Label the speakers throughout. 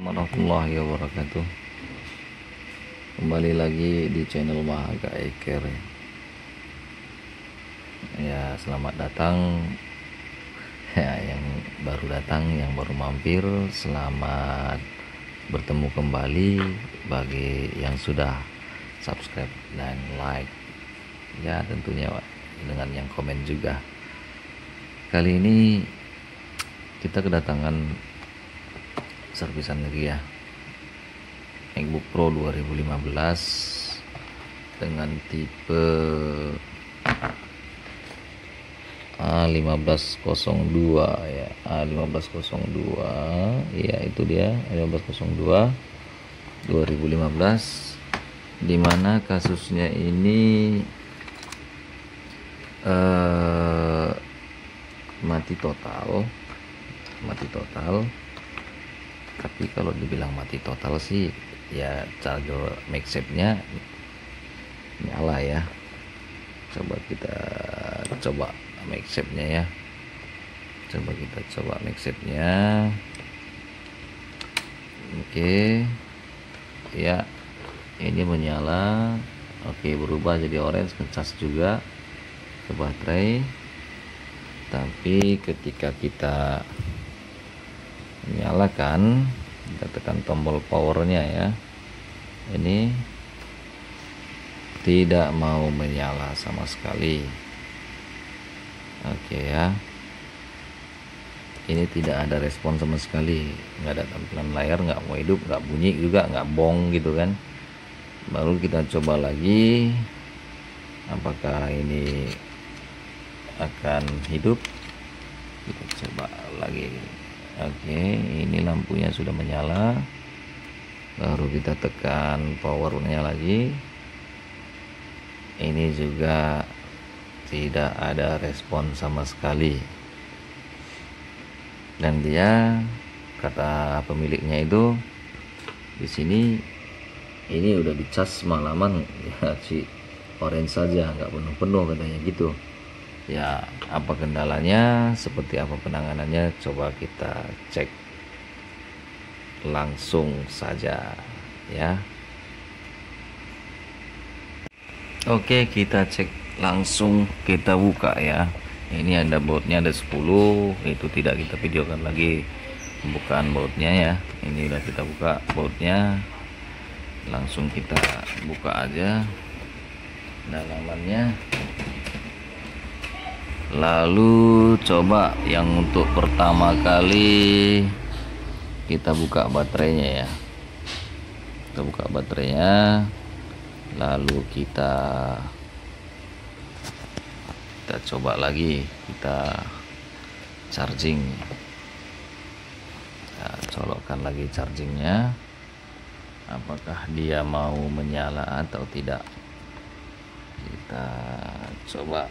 Speaker 1: Warahmatullahi wabarakatuh. Kembali lagi di channel Mahaga Eker. Ya, selamat datang ya yang baru datang, yang baru mampir. Selamat bertemu kembali bagi yang sudah subscribe dan like. Ya, tentunya dengan yang komen juga. Kali ini kita kedatangan servisan lagi ya, MacBook Pro 2015 dengan tipe A1502 ya, A1502 ya, itu dia A1502 2015, dimana kasusnya ini mati total. Tapi kalau dibilang mati total sih ya, charger MagSafe-nya nyala ya. Kita coba MagSafe-nya ya. Oke ya, ini menyala. Oke, berubah jadi orange, ngecas juga ke baterai. Tapi ketika kita nyalakan, kita tekan tombol powernya ya, ini tidak mau menyala sama sekali. Oke ya, ini tidak ada respon sama sekali, nggak ada tampilan layar, nggak mau hidup, nggak bunyi juga, nggak bong gitu kan. Baru kita coba lagi, apakah ini akan hidup. Kita coba lagi. Oke, ini lampunya sudah menyala. Baru kita tekan powernya lagi. Ini juga tidak ada respon sama sekali. Dan dia, kata pemiliknya itu, di sini ini udah dicas semalaman ya, si orange saja, nggak penuh-penuh katanya gitu. Ya, apa kendalanya, seperti apa penanganannya, coba kita cek langsung saja ya. Oke, kita cek langsung, kita buka ya. Ini ada bautnya, ada 10, itu tidak kita videokan lagi pembukaan bautnya ya. Ini udah kita buka bautnya, langsung kita buka aja dalamannya. Lalu coba yang untuk pertama kali kita buka baterainya ya. Kita buka baterainya, lalu kita coba lagi, kita charging. Kita colokkan lagi chargingnya, apakah dia mau menyala atau tidak. Kita coba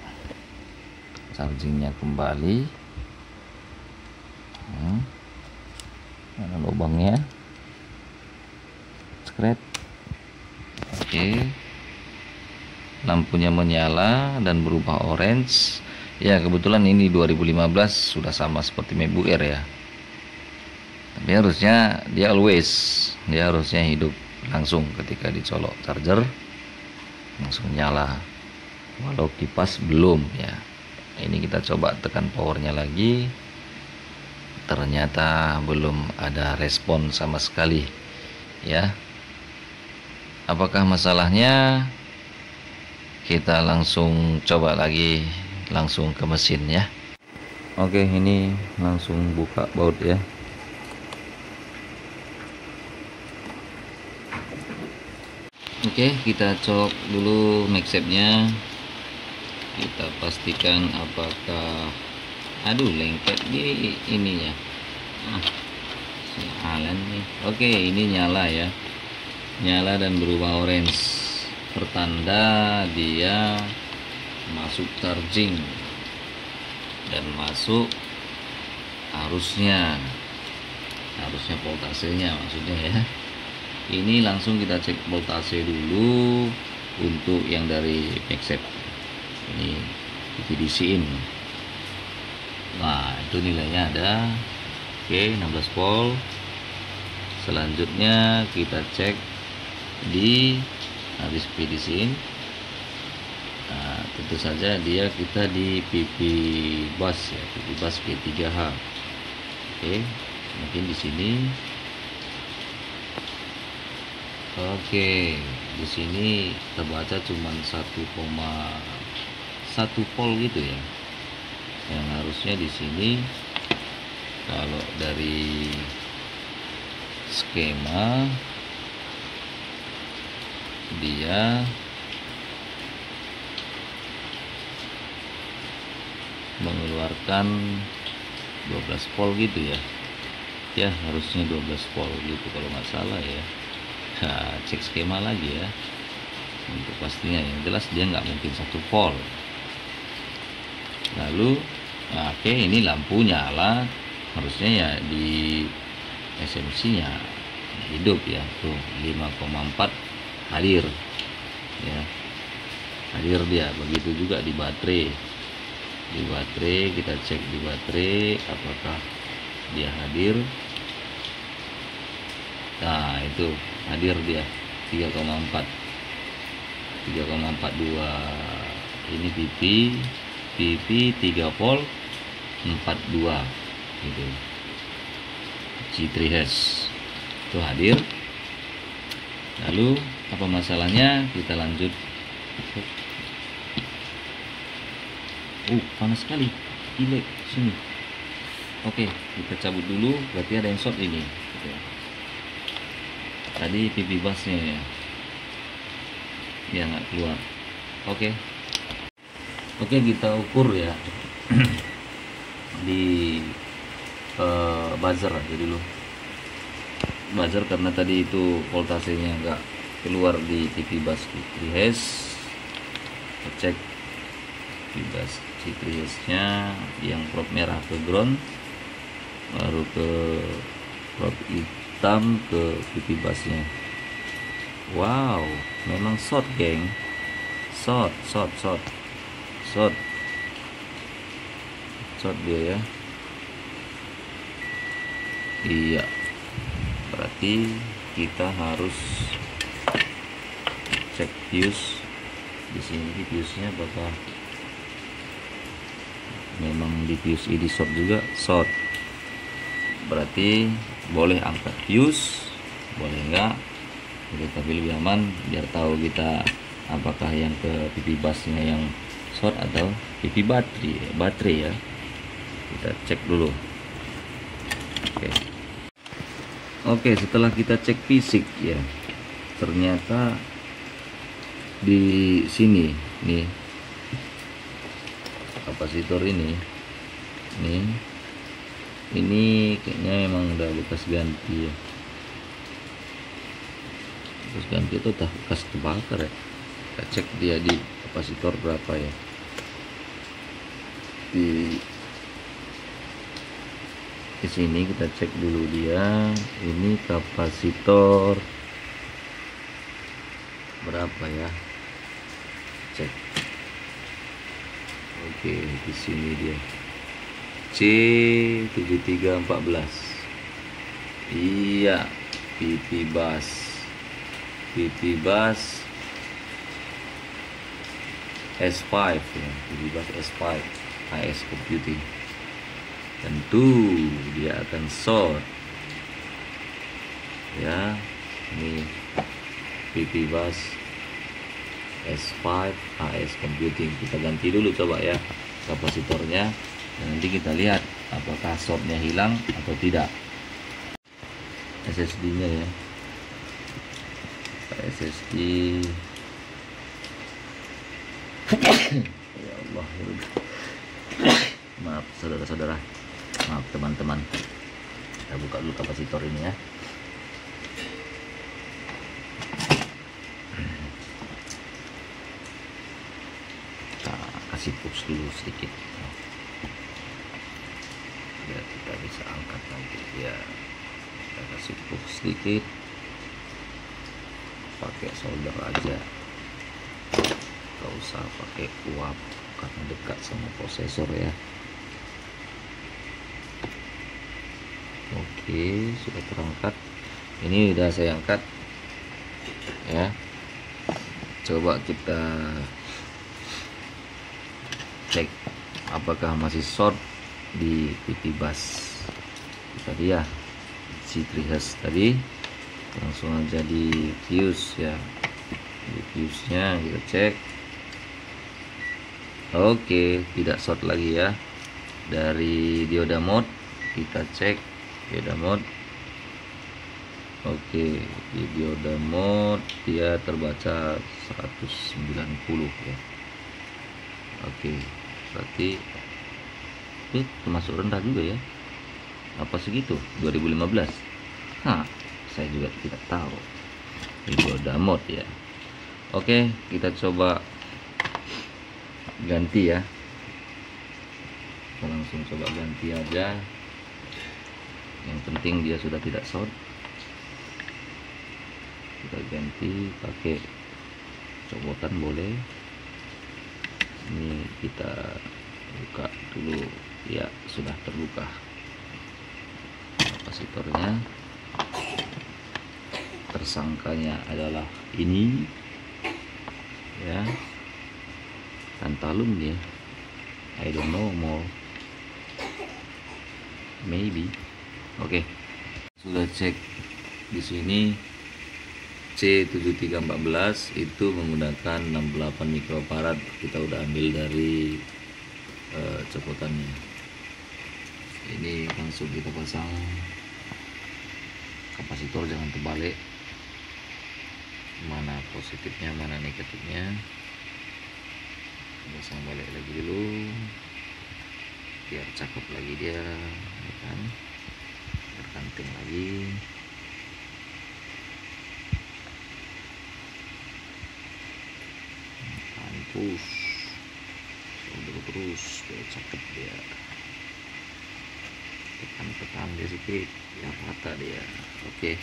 Speaker 1: chargingnya kembali. Mana lubangnya? Skret. Oke, lampunya menyala dan berubah orange ya. Kebetulan ini 2015, sudah sama seperti MacBook Air ya. Tapi harusnya dia harusnya hidup langsung ketika dicolok charger, langsung nyala. Walau kipas belum ya. Ini kita coba tekan powernya lagi, ternyata belum ada respon sama sekali ya. Apakah masalahnya? Kita langsung coba lagi, langsung ke mesin ya. Oke, ini langsung buka baut ya. Oke, kita cok dulu MagSafe-nya. Kita pastikan apakah, lengket di ininya. Sialan nih. Oke, ini nyala ya. Nyala dan berubah orange, pertanda dia masuk charging dan masuk harusnya voltasenya maksudnya ya. Ini langsung kita cek voltase dulu untuk yang dari MagSafe. Ini VDC-in. Nah, itu nilainya ada. Oke, 16 volt. Selanjutnya kita cek di habis PDC-in. Nah, tentu saja kita di PP bus ya, PP bus P3H. Oke, mungkin di sini. Oke, di sini terbaca cuma 1,1 volt gitu ya. Yang harusnya di sini kalau dari skema dia mengeluarkan 12 volt gitu ya. Ya, harusnya 12 volt gitu kalau nggak salah ya. Nah, cek skema lagi ya untuk pastinya. Yang jelas dia nggak mungkin 1 volt. Lalu oke, ini lampu nyala, harusnya ya di SMC nya hidup ya, tuh 5,4 hadir ya, hadir dia. Begitu juga di baterai. Di baterai kita cek di baterai apakah dia hadir. Nah, itu hadir dia 3,4 3,42. Ini PP 3 volt 42 gitu. G3H itu hadir. Lalu apa masalahnya? Kita lanjut. Panas sekali. Gile sini. Oke, kita cabut dulu. Berarti ada yang short ini. Tadi PP busnya ya. Ya nggak keluar. Oke, kita ukur ya di buzzer aja dulu. Buzzer karena tadi itu voltasenya nggak keluar di TV bus G3H. Cek TV bus G3H nya yang prob merah ke ground, baru ke prob hitam ke TV busnya. Wow, memang short geng, short dia ya. Iya, berarti kita harus cek fuse di sini. Fuse nya apakah memang di fuse ini short juga? Short, berarti boleh angkat fuse, boleh enggak, tapi lebih aman biar tahu kita apakah yang ke PP busnya yang short atau PP baterai ya. Kita cek dulu. Oke, setelah kita cek fisik ya, ternyata di sini nih kapasitor ini kayaknya memang udah bekas ganti ya. Bekas ganti itu bekas terbakar ya. Kita cek dia di kapasitor berapa ya. Di sini kita cek dulu dia ini kapasitor berapa ya, cek. Oke, di sini dia C7314. Iya, PP bus S5 ya, PP bus S5 AS Computing. Tentu dia akan short ya. Ini PP bus S5 AS Computing. Kita ganti dulu coba ya kapasitornya, dan nanti kita lihat apakah shortnya hilang atau tidak. SSD nya ya, SSD ya Allah, maaf saudara-saudara, maaf teman-teman. Kita buka dulu kapasitor ini ya. Kita kasih push dulu sedikit biar kita bisa angkat nanti ya. Kita kasih push sedikit, pakai solder aja, gak usah pakai uap karena dekat sama prosesor ya. Oke, sudah terangkat. Ini udah saya angkat ya. Coba kita cek apakah masih short di pipi bus tadi ya, si trihas tadi. Langsung aja di fuse ya, di fuse nya kita cek. Oke, tidak short lagi ya. Dari dioda mode kita cek dioda mode. Oke, di dioda mode dia terbaca 190 ya. Oke, berarti itu termasuk rendah juga ya. Apa segitu 2015? Nah, saya juga tidak tahu. Di dioda mode ya. Oke, kita coba ganti ya. Kita langsung coba ganti aja. Yang penting dia sudah tidak short. Kita ganti pakai copotan boleh. Ini kita buka dulu ya, sudah terbuka kapasitornya. Tersangkanya adalah ini ya, tantalum ya, I don't know more, maybe. Oke, sudah cek di sini. C7314 itu menggunakan 68 mikrofarad. Kita udah ambil dari copotannya. Ini langsung kita pasang kapasitor, jangan terbalik, mana positifnya mana negatifnya. Pasang balik lagi dulu biar cakep lagi dia ya kan, berkanting lagi. Push terus biar cakep dia, tekan dia sedikit biar rata dia. Oke,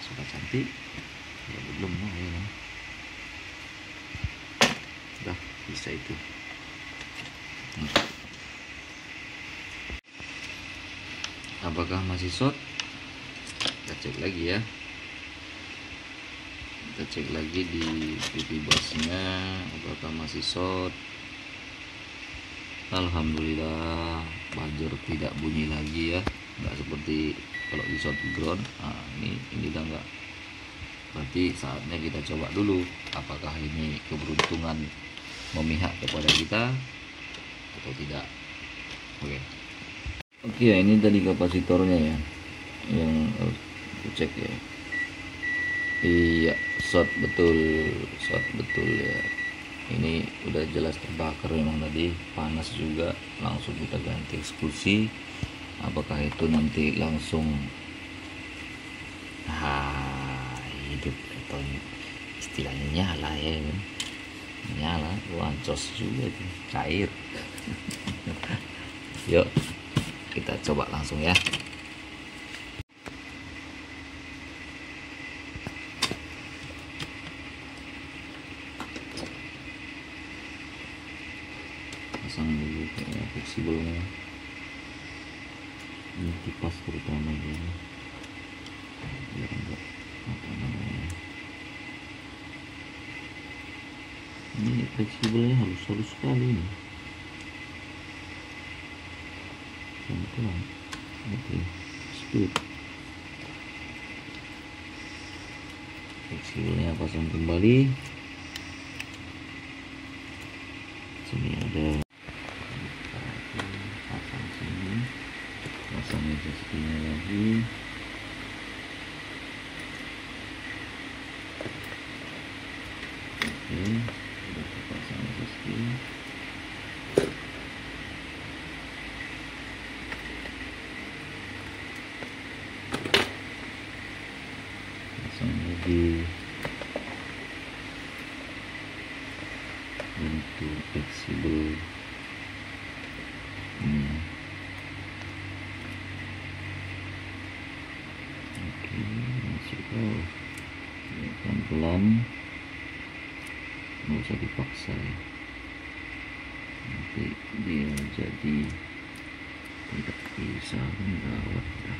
Speaker 1: sudah cantik ya, belum lah ya, udah bisa itu. Apakah masih short? Kita cek lagi ya. Kita cek lagi di pipi busnya apakah masih short. Alhamdulillah, buzzer tidak bunyi lagi ya, nggak seperti kalau di short ground. Nah, ini udah nggak. Berarti saatnya kita coba dulu apakah ini keberuntungan memihak kepada kita atau tidak. Oke ya, ini tadi kapasitornya ya yang harus cek ya. Iya, short betul ya. Ini udah jelas terbakar memang tadi, panas juga. Langsung kita ganti eksklusi. Apakah itu nanti langsung hidup atau istilahnya nyala ya kan? Nyala, wancos juga itu, cair. Yuk kita coba langsung ya. Pasang dulu kayak fleksibelnya, ini kipas terutama ya, biar enggak apa namanya, ini fleksibelnya halus sekali nih, pelan-pelan. Oke, speed. Fleksibelnya pasang kembali. Sini ada, pasang sini, pasang adjustnya lagi. Oke, sudah terpasang adjustnya. Pasang lagi untuk fleksibel. Oke, masuk pelan-pelan, nggak usah dipaksa ya, nanti dia jadi tidak bisa gawat ya.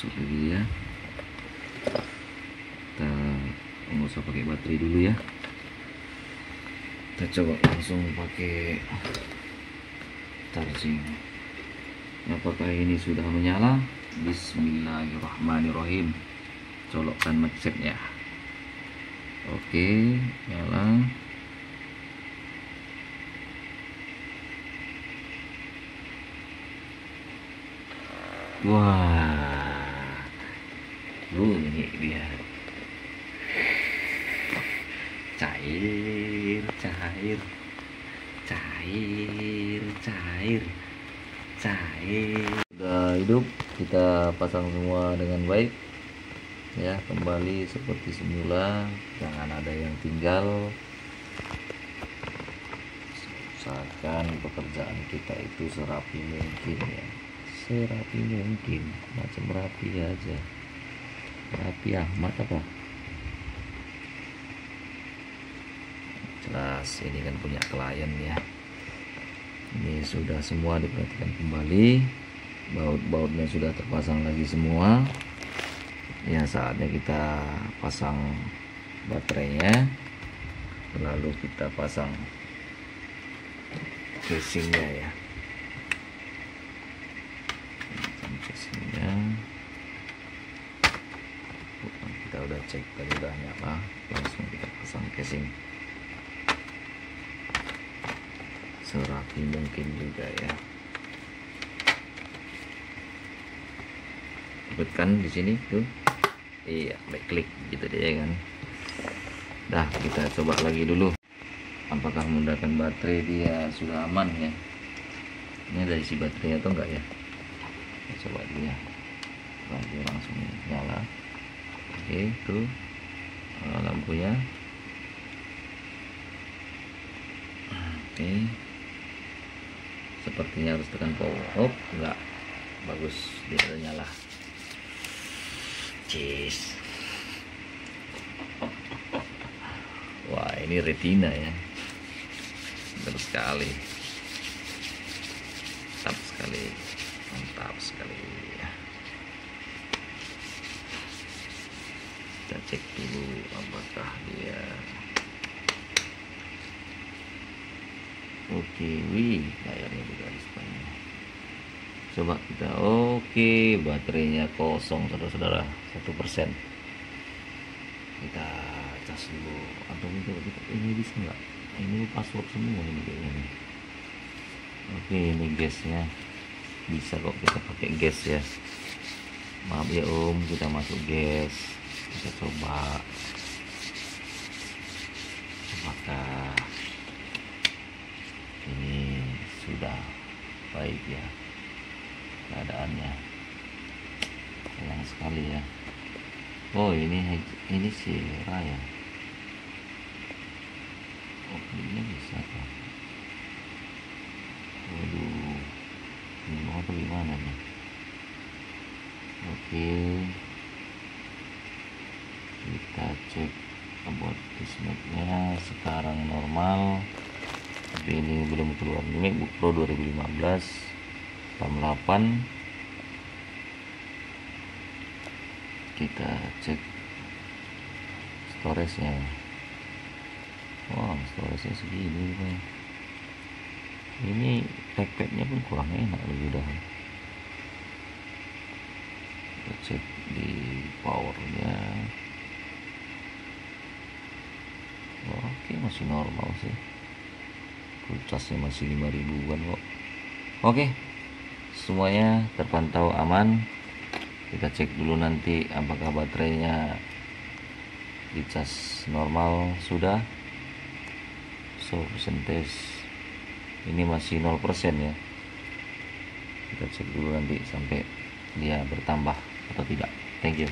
Speaker 1: masuk lagi ya. Kita nggak usah pakai baterai dulu ya, kita coba langsung pakai charging. Apakah ini sudah menyala? Bismillahirrahmanirrahim. Colokkan magsetnya. Oke, nyala. Wah, ini dia. Cair, cair, cair, cair, cair. Sudah hidup, kita pasang semua dengan baik ya, kembali seperti semula, jangan ada yang tinggal. Usahakan pekerjaan kita itu serapi mungkin ya, serapi mungkin, macam rapi aja, rapi amat apa. Jelas ini kan punya klien ya. Ini sudah semua diperhatikan kembali, baut-bautnya sudah terpasang lagi semua ya. Saatnya kita pasang baterainya, lalu kita pasang casingnya ya. Casingnya kita udah cek tadi udah nyala, langsung kita pasang casing serapi mungkin juga ya. Ribet kan di sini tuh, iya, baik klik gitu deh kan. Dah, kita coba lagi dulu apakah menggunakan baterai dia sudah aman ya. Ini ada isi baterai atau enggak ya, kita coba dulu ya. Lagi langsung nyala. Oke, tuh lampunya. Oke, sepertinya harus tekan power. Oh, enggak, bagus, dia udah nyala. Cheese. Wah, ini retina ya, benar sekali, mantap sekali, mantap sekali. Kita cek dulu apakah dia oke. Wih, layarnya juga displaynya. Coba kita, oke, baterainya kosong saudara-saudara, 1%. Kita cas dulu. Atau kita ini bisa nggak? Ini password semua ini kayaknya nih. Oke, ini gasnya bisa kok, kita pakai gas ya. Maaf ya Om, kita masuk gas. Kita coba apakah ini sudah baik ya keadaannya. Sayang sekali ya. Oh, ini Sierra ya. Oh, ini bisa kan. Waduh, ini mau atau gimana nih? Oke, kita cek about dismatnya sekarang normal, tapi ini belum keluar. Ini MacBook Pro 2015 RAM 8. Kita cek storage nya. Wah, storage nya segini nih. Ini trackpad-nya pun kurang enak lebih dah. Kita cek di powernya. Oke, masih normal sih. Kulcasnya masih 5.000-an kok. Oke, semuanya terpantau aman. Kita cek dulu nanti apakah baterainya dicas normal sudah. So, percentage ini masih 0% ya. Kita cek dulu nanti sampai dia bertambah atau tidak. Thank you.